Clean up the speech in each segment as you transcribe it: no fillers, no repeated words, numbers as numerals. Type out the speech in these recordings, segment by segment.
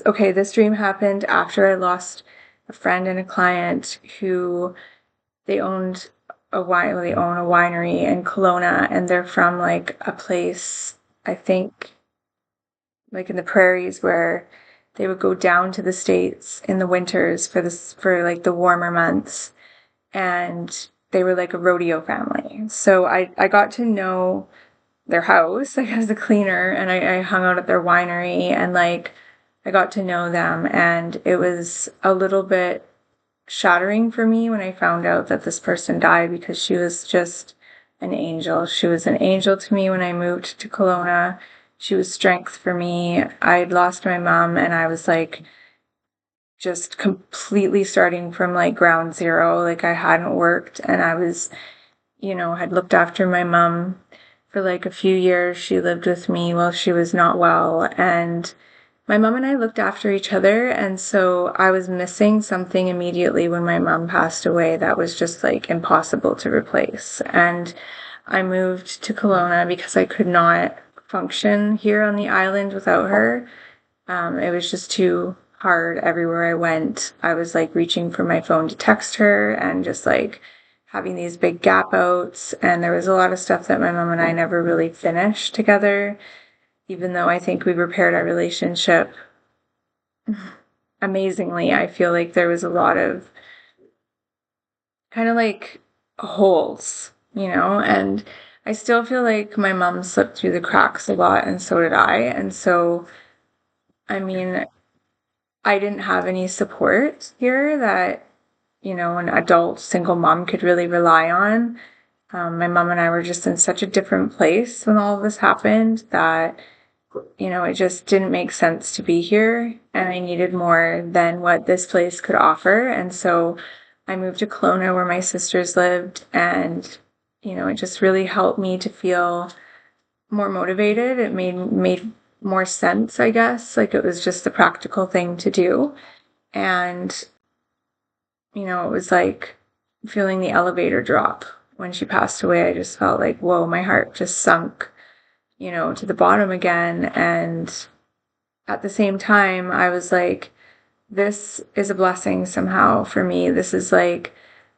Okay, this dream happened after I lost a friend and a client who they owned they own a winery in Kelowna, and they're from like a place, I think, like in the prairies where they would go down to the States in the winters for like the warmer months, and they were like a rodeo family. So I got to know their house, like as a cleaner, and I hung out at their winery, and like I got to know them, and it was a little bit shattering for me when I found out that this person died, because she was just an angel. She was an angel to me when I moved to Kelowna. She was strength for me. I'd lost my mom, and I was like just completely starting from like ground zero. Like I hadn't worked, and I was, had looked after my mom for like a few years. She lived with me while she was not well, and my mom and I looked after each other, and so I was missing something immediately when my mom passed away that was just like impossible to replace. And I moved to Kelowna because I could not function here on the island without her. It was just too hard everywhere I went. I was like reaching for my phone to text her and just like having these big gap outs. And there was a lot of stuff that my mom and I never really finished together, even though I think we repaired our relationship amazingly. I feel like there was a lot of kind of like holes, and I still feel like my mom slipped through the cracks a lot, and so did I. And so, I mean, I didn't have any support here that, an adult single mom could really rely on. My mom and I were just in such a different place when all of this happened that it just didn't make sense to be here, and I needed more than what this place could offer. And so I moved to Kelowna where my sisters lived, and it just really helped me to feel more motivated. It made more sense, I guess. Like it was just the practical thing to do. And it was like feeling the elevator drop when she passed away. I just felt like, whoa, my heart just sunk, to the bottom again. And at the same time, I was like, this is a blessing somehow for me. This is like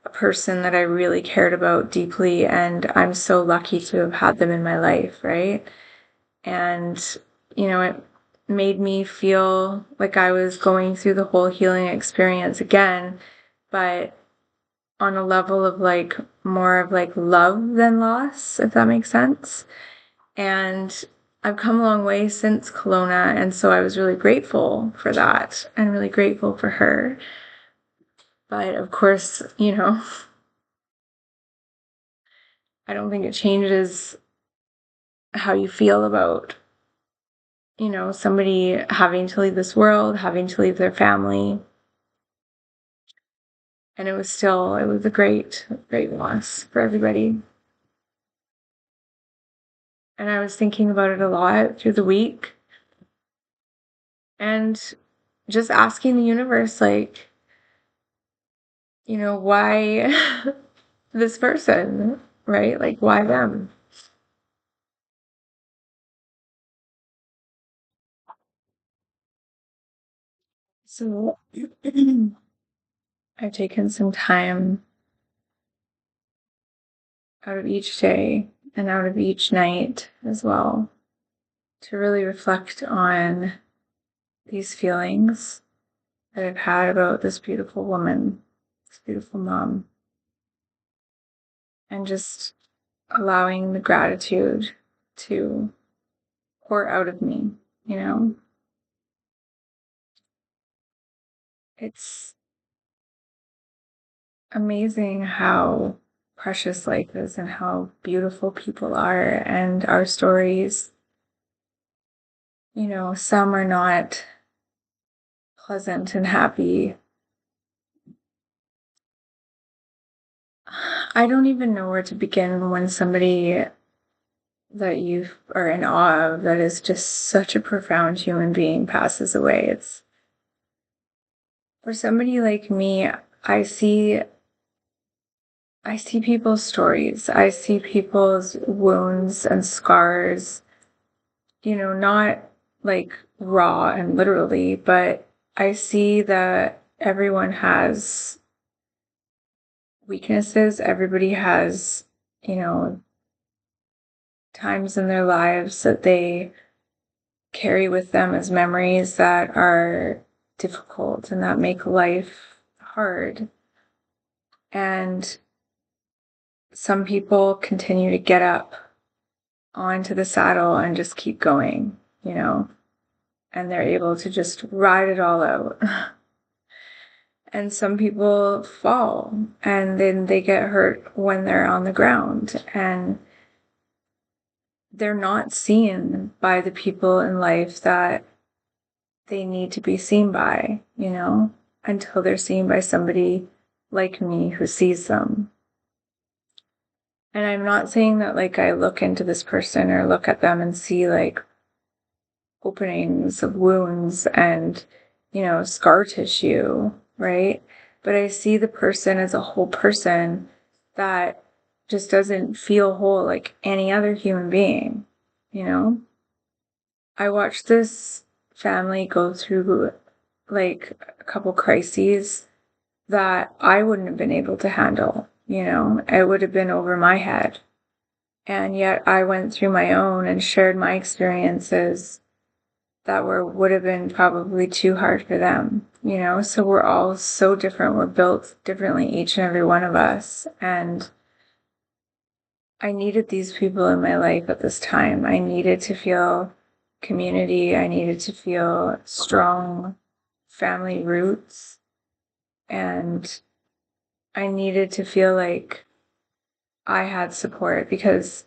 a person that I really cared about deeply, and I'm so lucky to have had them in my life, right? And, it made me feel like I was going through the whole healing experience again, but on a level of like more of like love than loss, if that makes sense. And I've come a long way since Kelowna, and so I was really grateful for that and really grateful for her. But of course, I don't think it changes how you feel about, somebody having to leave this world, having to leave their family. And it was a great, great loss for everybody. And I was thinking about it a lot through the week, and just asking the universe, like, why this person, right? Like, why them? So I've taken some time out of each day and out of each night as well to really reflect on these feelings that I've had about this beautiful woman, this beautiful mom, and just allowing the gratitude to pour out of me, you know? It's amazing how precious life is and how beautiful people are, and our stories, some are not pleasant and happy. I don't even know where to begin when somebody that you are in awe of, that is just such a profound human being, passes away. It's for somebody like me, I see I see people's stories. I see people's wounds and scars, not like raw and literally, but I see that everyone has weaknesses. Everybody has, you know, times in their lives that they carry with them as memories that are difficult and that make life hard. And some people continue to get up onto the saddle and just keep going, and they're able to just ride it all out. And some people fall and then they get hurt when they're on the ground and they're not seen by the people in life that they need to be seen by, until they're seen by somebody like me who sees them. And I'm not saying that like I look into this person or look at them and see like openings of wounds and, scar tissue, right? But I see the person as a whole person that just doesn't feel whole like any other human being, I watched this family go through like a couple crises that I wouldn't have been able to handle, it would have been over my head. And yet I went through my own and shared my experiences that would have been probably too hard for them, So we're all so different. We're built differently, each and every one of us. And I needed these people in my life at this time. I needed to feel community. I needed to feel strong family roots. And I needed to feel like I had support because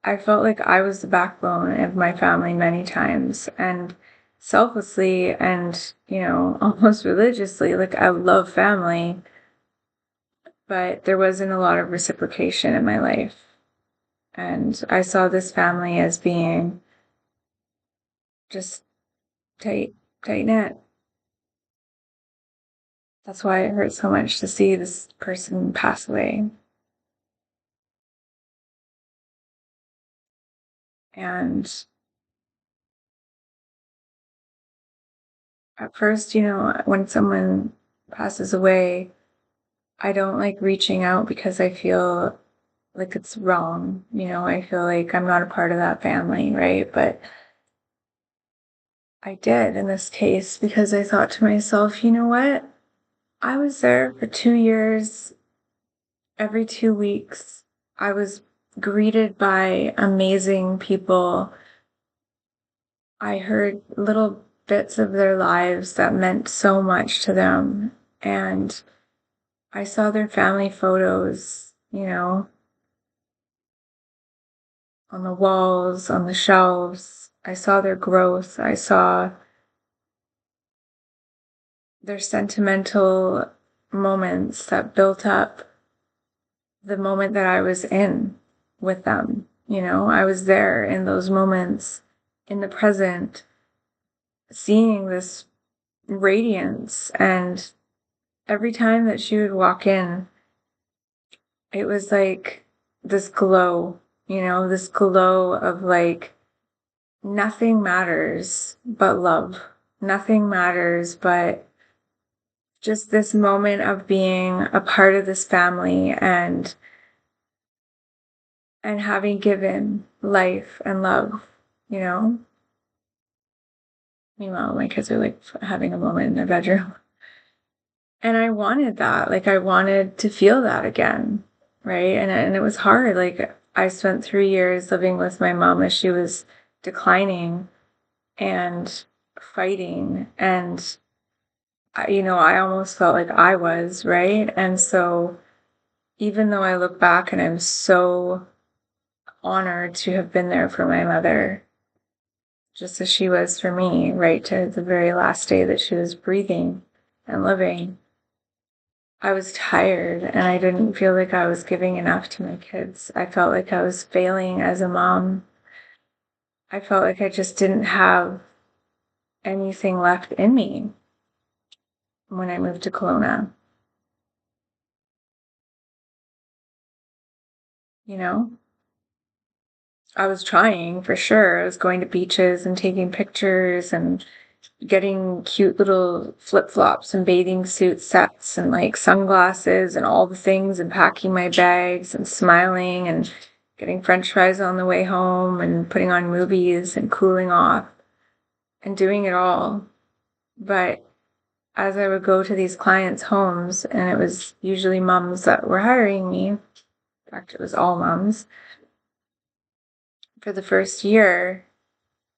I felt like I was the backbone of my family many times. And selflessly and, almost religiously, like I love family, but there wasn't a lot of reciprocation in my life. And I saw this family as being just tight, tight knit. That's why it hurt so much to see this person pass away. And at first, when someone passes away, I don't like reaching out because I feel like it's wrong. I feel like I'm not a part of that family, right? But I did in this case because I thought to myself, you know what? I was there for 2 years. Every 2 weeks, I was greeted by amazing people. I heard little bits of their lives that meant so much to them. And I saw their family photos, on the walls, on the shelves. I saw their growth. I saw their sentimental moments that built up the moment that I was in with them. I was there in those moments in the present, seeing this radiance. And every time that she would walk in, it was like this glow, this glow of like, nothing matters but love. Nothing matters but just this moment of being a part of this family and having given life and love, you know? Meanwhile, my kids are like having a moment in their bedroom. And I wanted that. Like, I wanted to feel that again, right? And it was hard. Like, I spent 3 years living with my mom as she was declining and fighting. And, I almost felt like I was, right? And so, even though I look back and I'm so honored to have been there for my mother, just as she was for me, right to the very last day that she was breathing and living, I was tired and I didn't feel like I was giving enough to my kids. I felt like I was failing as a mom. I felt like I just didn't have anything left in me when I moved to Kelowna, you know? I was trying for sure. I was going to beaches and taking pictures and getting cute little flip-flops and bathing suit sets and like sunglasses and all the things and packing my bags and smiling and getting french fries on the way home and putting on movies and cooling off and doing it all. But as I would go to these clients' homes, and it was usually moms that were hiring me, in fact, it was all moms, for the first year,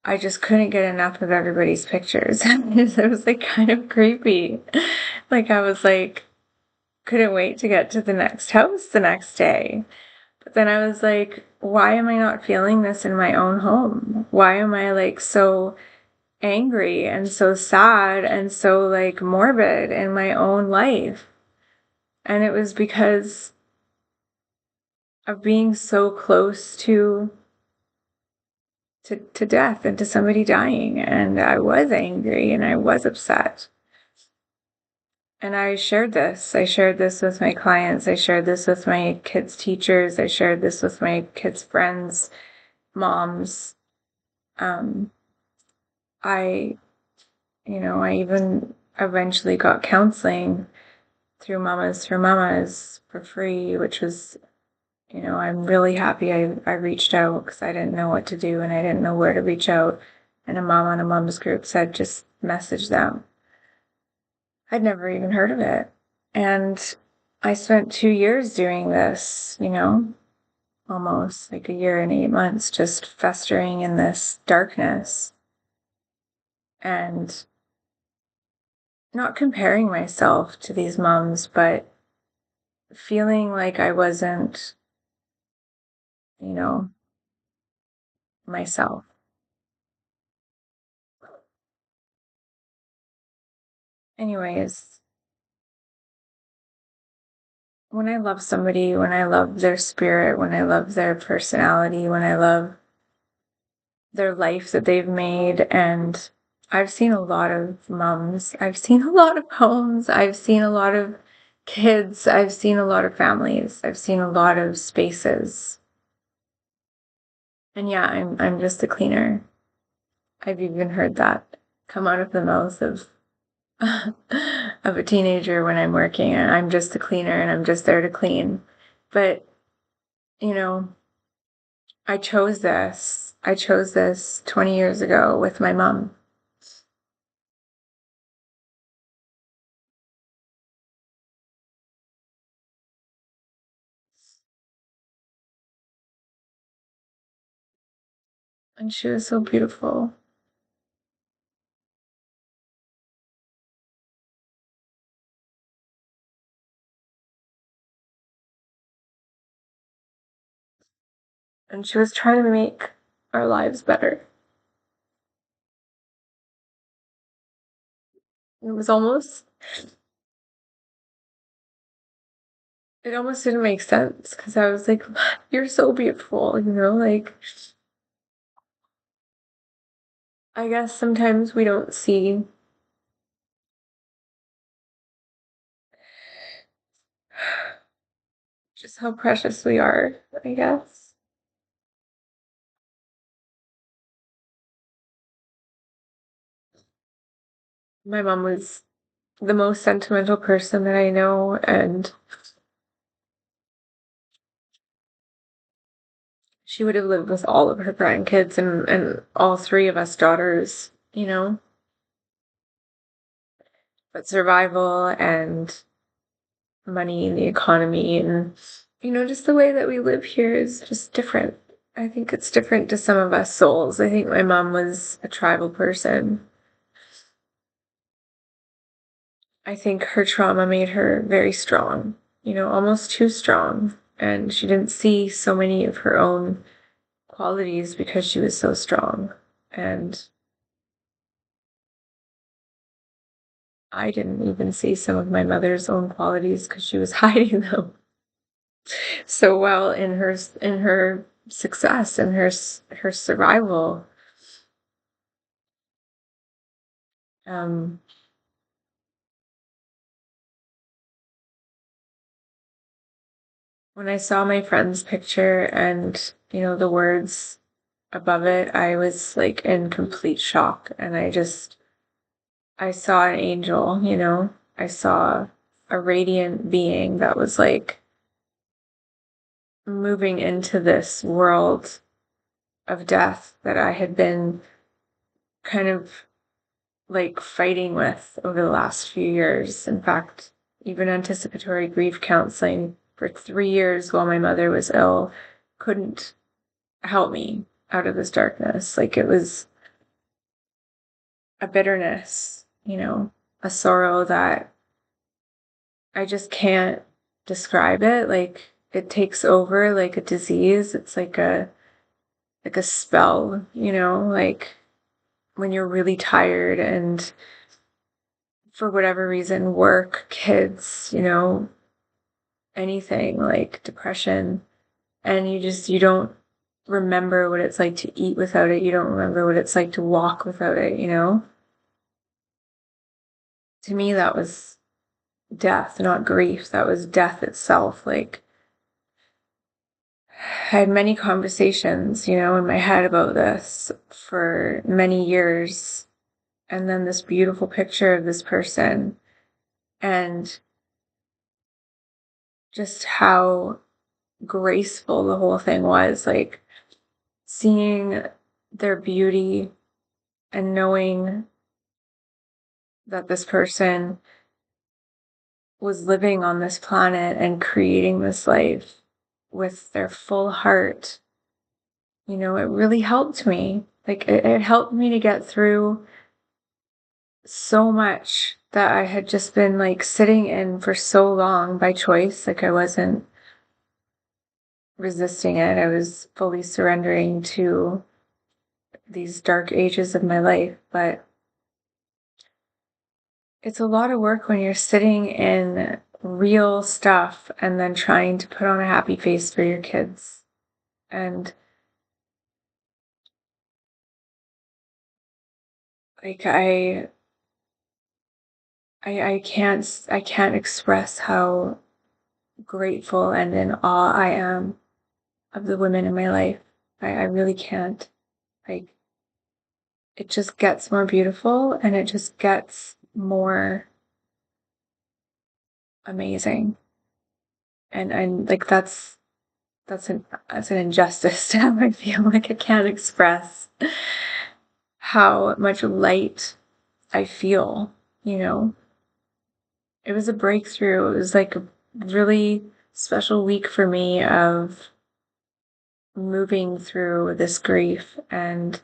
I just couldn't get enough of everybody's pictures. It was like kind of creepy. Like I was like, couldn't wait to get to the next house the next day. But then I was like, why am I not feeling this in my own home? Why am I like so angry and so sad and so like morbid in my own life? And it was because of being so close to death and to somebody dying. And I was angry and I was upset. And I shared this. I shared this with my clients. I shared this with my kids' teachers. I shared this with my kids' friends, moms. Um, I, I even eventually got counseling through Mamas for Mamas for free, which was, I'm really happy I reached out because I didn't know what to do and I didn't know where to reach out. And a mom on a mom's group said, just message them. I'd never even heard of it. And I spent 2 years doing this, almost like a year and 8 months, just festering in this darkness and not comparing myself to these moms, but feeling like I wasn't, you know, myself. Anyways, when I love somebody, when I love their spirit, when I love their personality, when I love their life that they've made, and I've seen a lot of moms, I've seen a lot of homes, I've seen a lot of kids, I've seen a lot of families, I've seen a lot of spaces. And yeah, I'm just a cleaner. I've even heard that come out of the mouth of of a teenager when I'm working, and I'm just a cleaner and I'm just there to clean. But, you know, I chose this. I chose this 20 years ago with my mom. And she was so beautiful. And she was trying to make our lives better. It was almost, it almost didn't make sense because I was like, you're so beautiful, like, I guess sometimes we don't see just how precious we are, I guess. My mom was the most sentimental person that I know, and she would have lived with all of her grandkids and all three of us daughters. But survival and money and the economy and, just the way that we live here is just different. I think it's different to some of us souls. I think my mom was a tribal person. I think her trauma made her very strong, almost too strong. And she didn't see so many of her own qualities because she was so strong. And I didn't even see some of my mother's own qualities because she was hiding them so well in her success and her survival. Um, when I saw my friend's picture and the words above it, I was like in complete shock. And I saw an angel, you know? I saw a radiant being that was like moving into this world of death that I had been kind of like fighting with over the last few years. In fact, even anticipatory grief counseling for 3 years while my mother was ill couldn't help me out of this darkness. Like it was a bitterness, you know, a sorrow that I just can't describe it. Like it takes over like a disease. It's like a spell, you know, like when you're really tired and for whatever reason, work, kids, you know, anything like depression, and you don't remember what it's like to eat without it. You don't remember what it's like to walk without it, you know? To me, that was death, not grief. That was death itself. Like, I had many conversations, you know, in my head about this for many years. And then this beautiful picture of this person and just how graceful the whole thing was. Like, seeing their beauty and knowing that this person was living on this planet and creating this life with their full heart, you know, it really helped me. Like, it helped me to get through so much that I had just been like sitting in for so long by choice. Like, I wasn't resisting it, I was fully surrendering to these dark ages of my life. But it's a lot of work when you're sitting in real stuff and then trying to put on a happy face for your kids. And like I can't express how grateful and in awe I am of the women in my life. I really can't. Like, it just gets more beautiful and it just gets more amazing. And like that's an injustice to have. I feel like I can't express how much light I feel, you know. It was a breakthrough. It was like a really special week for me of moving through this grief and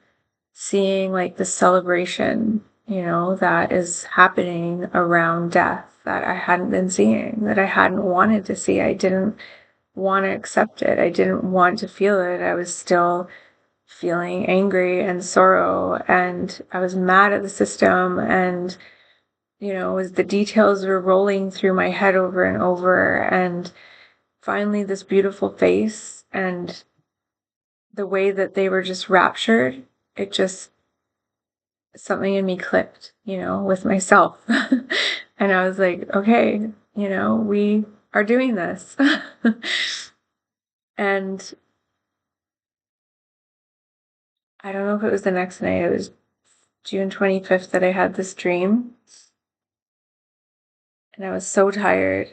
seeing like the celebration, you know, that is happening around death that I hadn't been seeing, that I hadn't wanted to see. I didn't want to accept it. I didn't want to feel it. I was still feeling angry and sorrow, and I was mad at the system. And, you know, as the details were rolling through my head over and over, and finally, this beautiful face and the way that they were just raptured, it just, something in me clicked, you know, with myself. And I was like, okay, you know, we are doing this. And I don't know if it was the next night, it was June 25th that I had this dream. And I was so tired,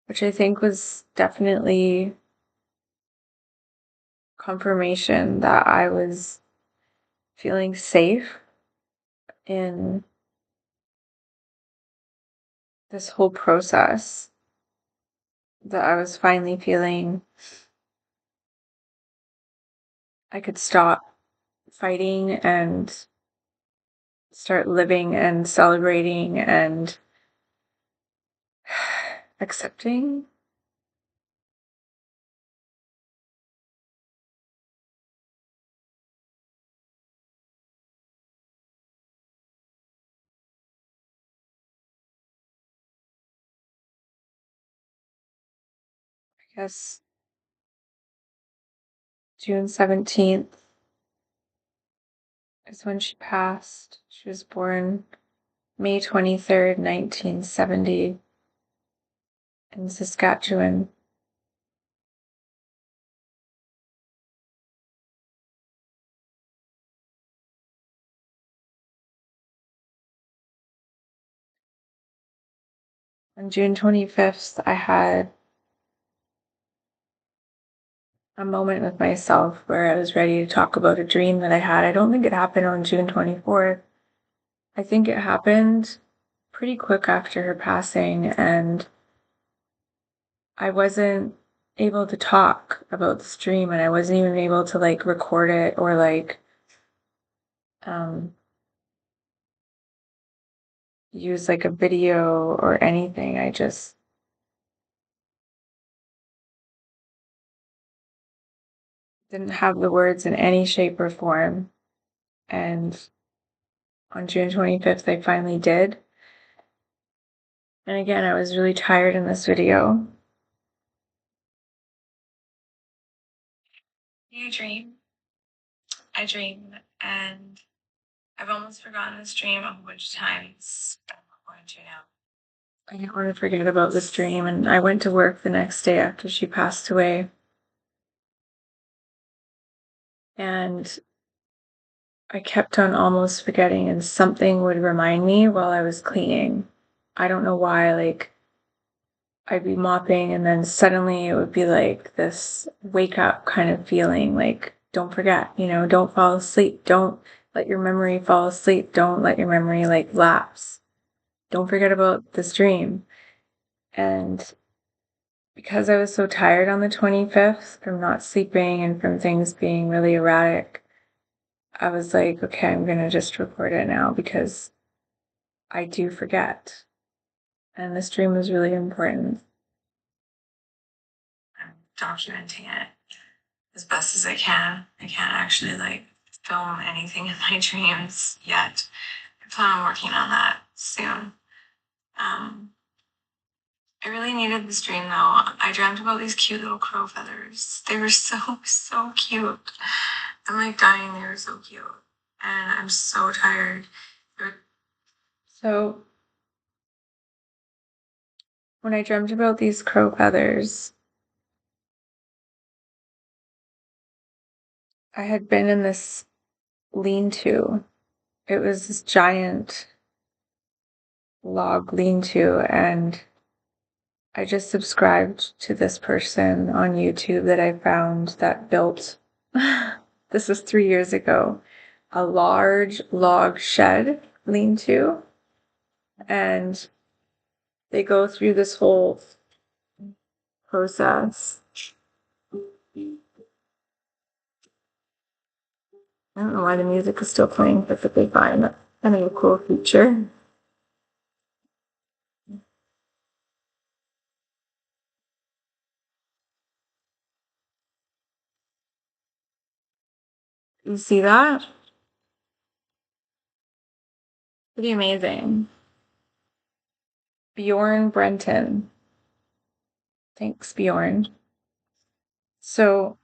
which I think was definitely confirmation that I was feeling safe in this whole process, that I was finally feeling I could stop fighting and start living and celebrating and accepting. I guess June 17th is when she passed. She was born May 23rd, 1970, in Saskatchewan. On June 25th, I had a moment with myself where I was ready to talk about a dream that I had. I don't think it happened on June 24th. I think it happened pretty quick after her passing, and I wasn't able to talk about this dream, and I wasn't even able to like record it or like um use like a video or anything. I just didn't have the words in any shape or form. And on June 25th, I finally did. And again, I was really tired in this video. You dream. I dream, and I've almost forgotten this dream a whole bunch of times, but I'm not going to now. I didn't want to forget about this dream, and I went to work the next day after she passed away. And I kept on almost forgetting, and something would remind me while I was cleaning. I don't know why, like, I'd be mopping, and then suddenly it would be like this wake up kind of feeling like, don't forget, don't fall asleep. Don't let your memory fall asleep. Don't let your memory like lapse. Don't forget about this dream. And because I was so tired on the 25th from not sleeping and from things being really erratic, I was like, okay, I'm going to just record it now because I do forget. And this dream was really important. I'm documenting it as best as I can. I can't actually like film anything in my dreams yet. I plan on working on that soon. I really needed this dream though. I dreamt about these cute little crow feathers. They were so cute. I'm like dying, they were so cute. And I'm so tired. So when I dreamt about these crow feathers, I had been in this lean-to. It was this giant log lean-to, and I just subscribed to this person on YouTube that I found that built, this was 3 years ago, a large log shed lean-to. And they go through this whole process. I don't know why the music is still playing perfectly fine. That's kind of a cool feature. You see that? Pretty amazing. Bjorn Brenton. Thanks, Bjorn. So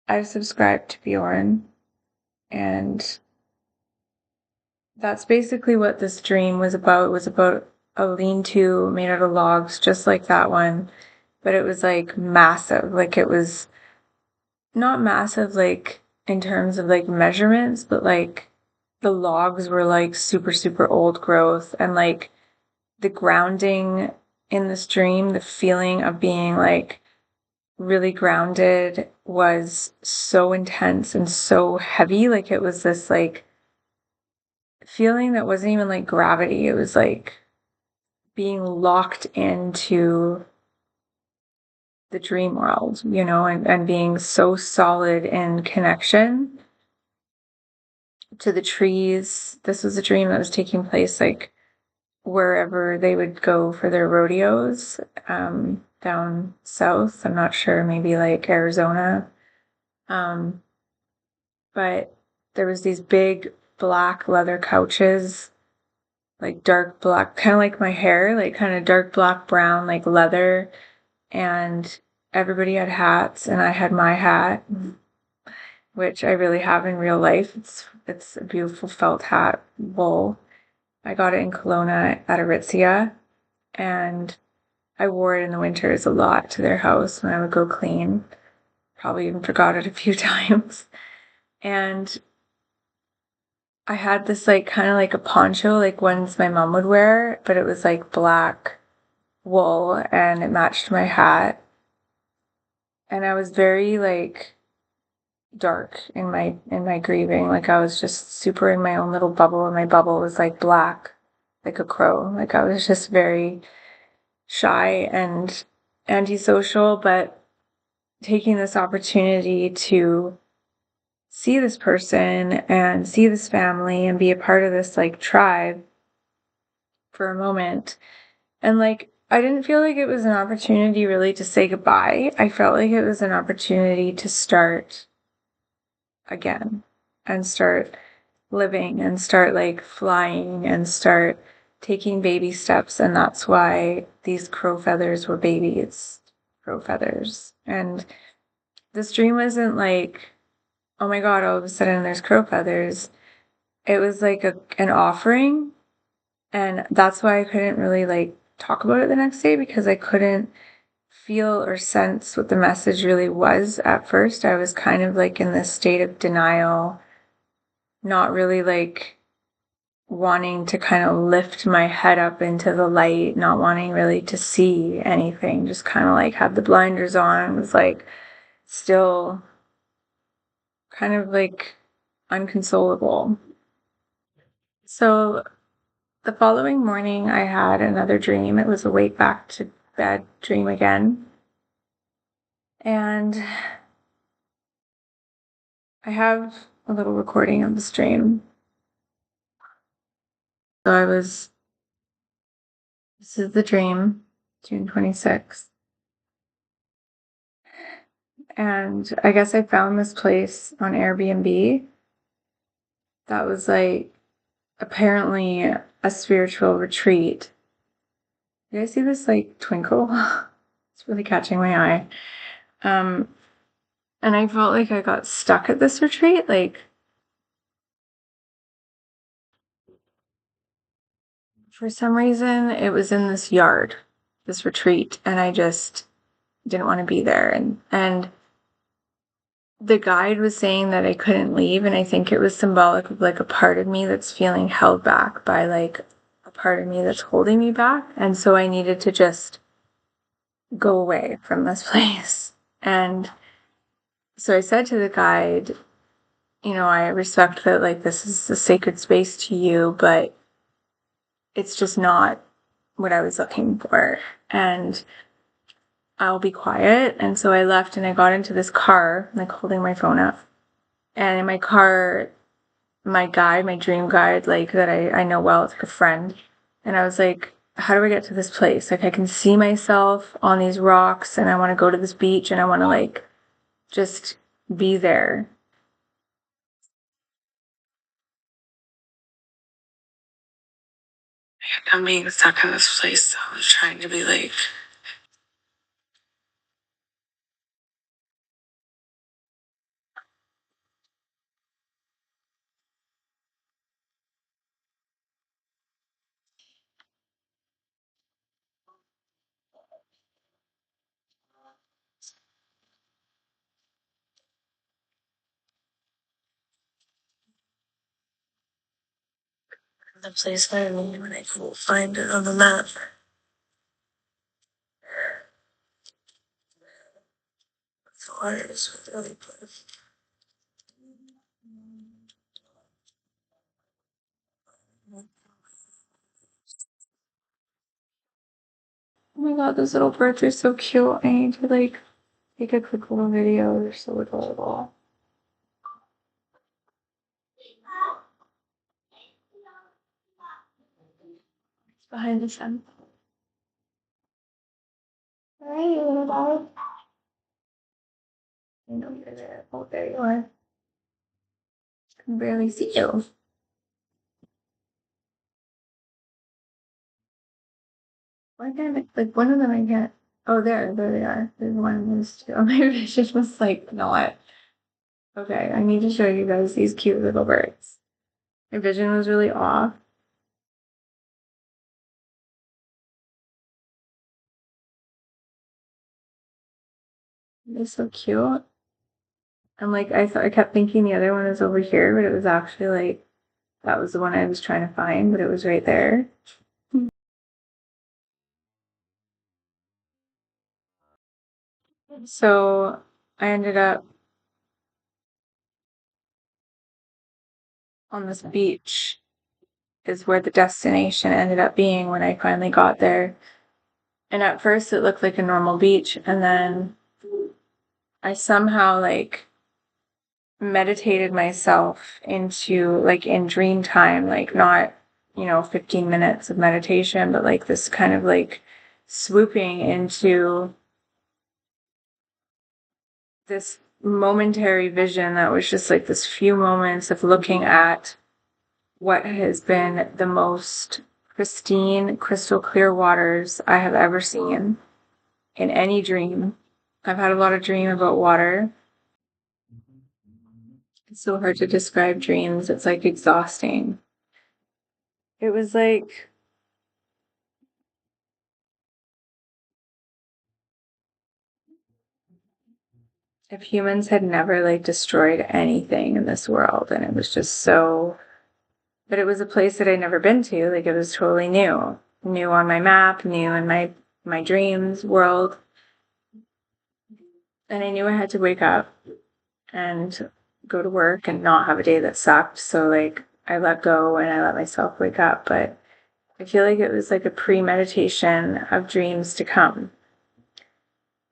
I've subscribed to Bjorn, and that's basically what this dream was about. It was about a lean-to made out of logs, just like that one, but it was like massive. Like it was not massive, like in terms of like measurements, but like the logs were like super old growth, and like the grounding in the stream, the feeling of being like really grounded was so intense and so heavy. Like it was this like feeling that wasn't even like gravity. It was like being locked into the dream world, and being so solid in connection to the trees. This was a dream that was taking place like wherever they would go for their rodeos, down south. I'm not sure, maybe like Arizona. Um, but there was these big black leather couches, like dark black, kind of like my hair, like kind of dark black brown, like leather. And everybody had hats, and I had my hat, which I really have in real life. It's a beautiful felt hat, wool. I got it in Kelowna at Aritzia, and I wore it in the winters a lot to their house when I would go clean. Probably even forgot it a few times. And I had this like kind of like a poncho, like ones my mom would wear, but it was like black wool and it matched my hat. And I was very like dark in my grieving. Like I was just super in my own little bubble, and my bubble was like black, like a crow. Like I was just very shy and antisocial, but taking this opportunity to see this person and see this family and be a part of this like tribe for a moment. And like I didn't feel like it was an opportunity really to say goodbye. I felt like it was an opportunity to start again and start living and start like flying and start taking baby steps. And that's why these crow feathers were babies, crow feathers. And this dream wasn't like, oh my God, all of a sudden there's crow feathers. It was like an offering. And that's why I couldn't really like talk about it the next day, because I couldn't feel or sense what the message really was at first. I was kind of like in this state of denial, not really like wanting to kind of lift my head up into the light, not wanting really to see anything, just kind of like had the blinders on, was like still kind of like unconsolable. So the following morning, I had another dream. It was a wake back to bed dream again. And I have a little recording of the stream. So this is the dream, June 26th. And I guess I found this place on Airbnb that was like apparently a spiritual retreat. You guys see this like twinkle? It's really catching my eye. Um, and I felt like I got stuck at this retreat. Like for some reason, it was in this yard, this retreat, and I just didn't want to be there. And the guide was saying that I couldn't leave, and I think it was symbolic of like a part of me that's feeling held back by like a part of me that's holding me back. And so I needed to just go away from this place. And so I said to the guide, you know, I respect that like this is a sacred space to you, but it's just not what I was looking for. And I'll be quiet. And so I left and I got into this car, like holding my phone up. And in my car, my guide, my dream guide, like that I know well, it's like a friend. And I was like, how do I get to this place? Like I can see myself on these rocks and I want to go to this beach and I want to like just be there. I'm being stuck in this place. So I was trying to be like, the place that I mean when I couldn't find it on the map. The water is really blue. Oh my God, those little birds are so cute. I need to like take a quick little video. They're so adorable. It's behind the sun. Where are you, little dog? I know you're there. Oh, there you are. I can barely see you. Why can't I, like one of them I can't. Oh, there they are. There's one, there's two. Oh, my vision was like not. Okay, I need to show you guys these cute little birds. My vision was really off. They're so cute. I'm like, I kept thinking the other one was over here, but it was actually like, that was the one I was trying to find, but it was right there. So I ended up on this beach, is where the destination ended up being when I finally got there. And at first it looked like a normal beach, and then I somehow like meditated myself into like in dream time, like not, 15 minutes of meditation, but like this kind of like swooping into this momentary vision that was just like this few moments of looking at what has been the most pristine, crystal clear waters I have ever seen in any dream. I've had a lot of dream about water. It's so hard to describe dreams. It's like exhausting. It was like if humans had never like destroyed anything in this world, and it was just so, but it was a place that I'd never been to. Like it was totally new on my map, new in my dreams world. And I knew I had to wake up and go to work and not have a day that sucked. So like I let go and I let myself wake up. But I feel like it was like a premeditation of dreams to come,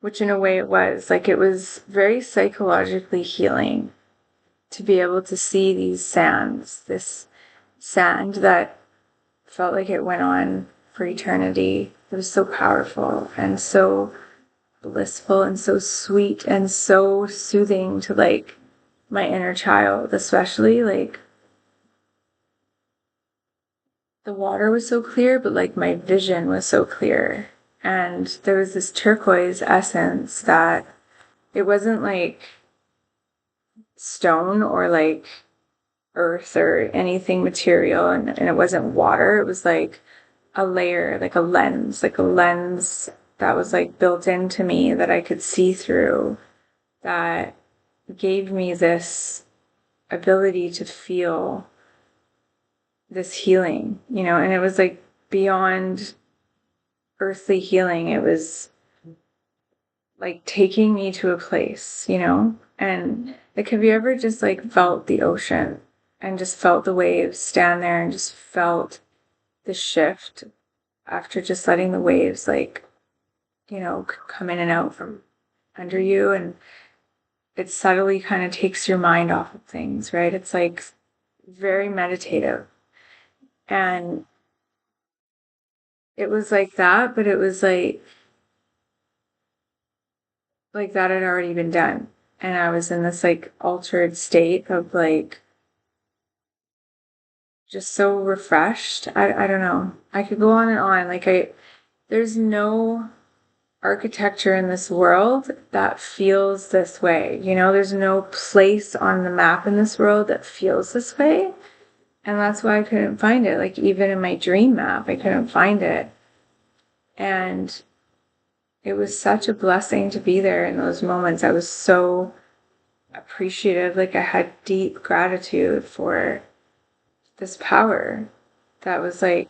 which in a way it was. Like it was very psychologically healing to be able to see these sands, this sand that felt like it went on for eternity. It was so powerful and so blissful and so sweet and so soothing to like my inner child, especially like the water was so clear, but like my vision was so clear. And there was this turquoise essence that it wasn't like stone or like earth or anything material, and it wasn't water. It was like a layer, like a lens that was like built into me that I could see through, that gave me this ability to feel this healing, and it was like beyond earthly healing. It was like taking me to a place, and like, have you ever just like felt the ocean and just felt the waves stand there and just felt the shift after just letting the waves like, come in and out from under you, and it subtly kind of takes your mind off of things, right? It's like very meditative. And it was like that, but it was like that had already been done. And I was in this like altered state of like just so refreshed. I don't know. I could go on and on. There's no architecture in this world that feels this way. There's no place on the map in this world that feels this way. And that's why I couldn't find it. Like even in my dream map, I couldn't find it. And it was such a blessing to be there in those moments. I was so appreciative. Like I had deep gratitude for this power that was like,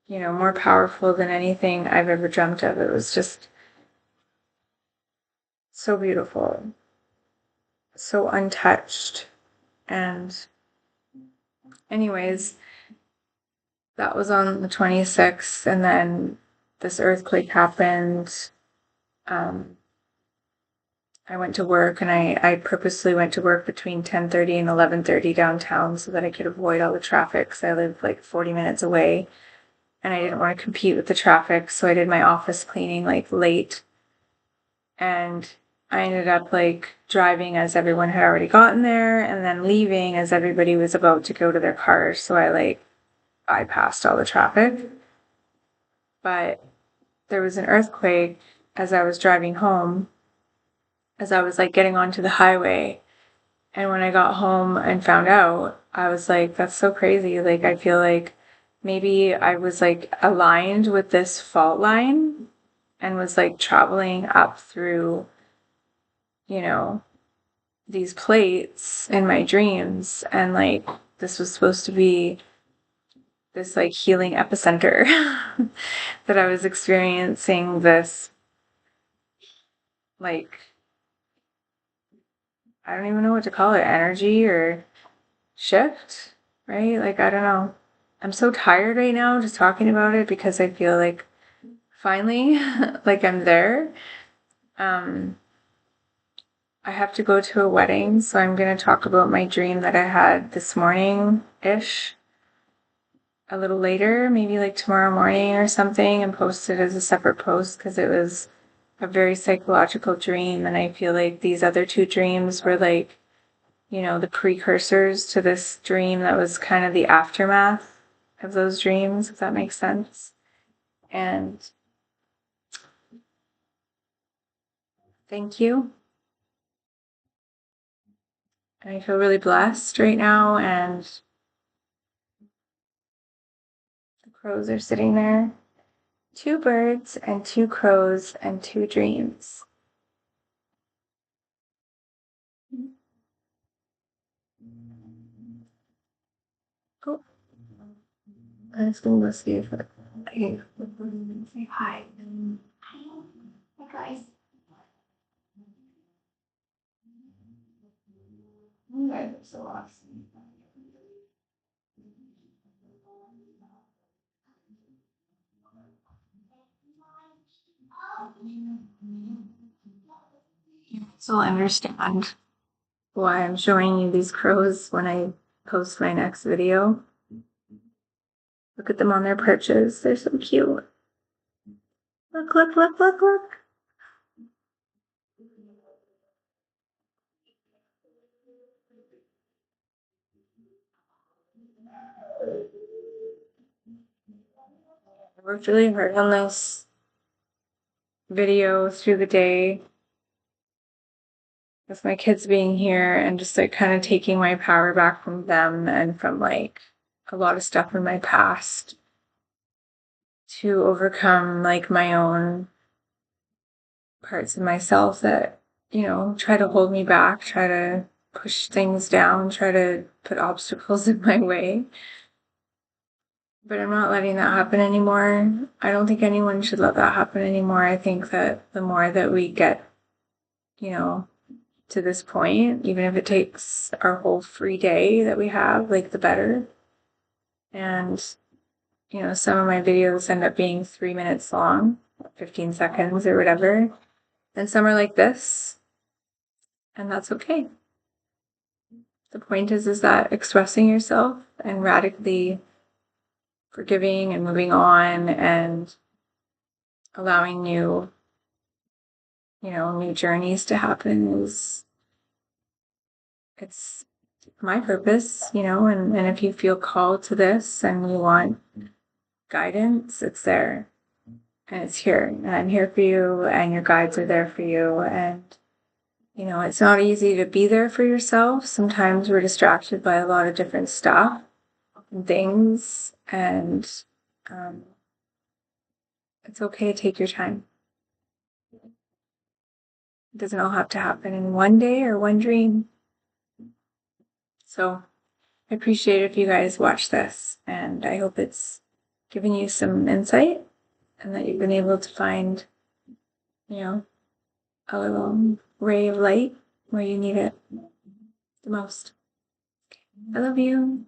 more powerful than anything I've ever dreamt of. It was just so beautiful, so untouched. And anyways, that was on the 26th, and then this earthquake happened. Um, I went to work, and I purposely went to work between 10:30 and 11:30 downtown so that I could avoid all the traffic, because I live like 40 minutes away, and I didn't want to compete with the traffic, so I did my office cleaning like late, and I ended up like driving as everyone had already gotten there, and then leaving as everybody was about to go to their cars, so I like bypassed all the traffic. But there was an earthquake as I was driving home, as I was like getting onto the highway. And when I got home and found out, I was like, that's so crazy. Like, I feel like maybe I was like aligned with this fault line and was like traveling up through, you know, these plates in my dreams. And like, this was supposed to be this like healing epicenter that I was experiencing this like, I don't even know what to call it, energy or shift, right? Like, I don't know. I'm so tired right now just talking about it because I feel like finally, like I'm there. Um, I have to go to a wedding, so I'm going to talk about my dream that I had this morning ish a little later, maybe like tomorrow morning or something, and post it as a separate post because it was a very psychological dream. And I feel like these other two dreams were like, the precursors to this dream that was kind of the aftermath of those dreams, if that makes sense. And thank you. And I feel really blessed right now, and the crows are sitting there. 2 birds and 2 crows and 2 dreams. Oh, I'm just gonna go see if I can say hi. Hi guys. You guys are so awesome. You also understand why I'm showing you these crows when I post my next video. Look at them on their perches. They're so cute. Look, look, look, look, look. I worked really hard on this video through the day with my kids being here and just like kind of taking my power back from them and from like a lot of stuff in my past to overcome like my own parts of myself that, try to hold me back, try to push things down, try to put obstacles in my way. But I'm not letting that happen anymore. I don't think anyone should let that happen anymore. I think that the more that we get, to this point, even if it takes our whole free day that we have, like the better. And, some of my videos end up being 3 minutes long, 15 seconds or whatever. And some are like this, and that's okay. The point is that expressing yourself and radically forgiving and moving on and allowing new journeys to happen it's my purpose, and if you feel called to this and you want guidance, it's there and it's here, and I'm here for you, and your guides are there for you. And it's not easy to be there for yourself. Sometimes we're distracted by a lot of different stuff and things, and it's okay to take your time. It doesn't all have to happen in one day or one dream. So I appreciate if you guys watch this, and I hope it's given you some insight and that you've been able to find, a little ray of light where you need it the most. I love you.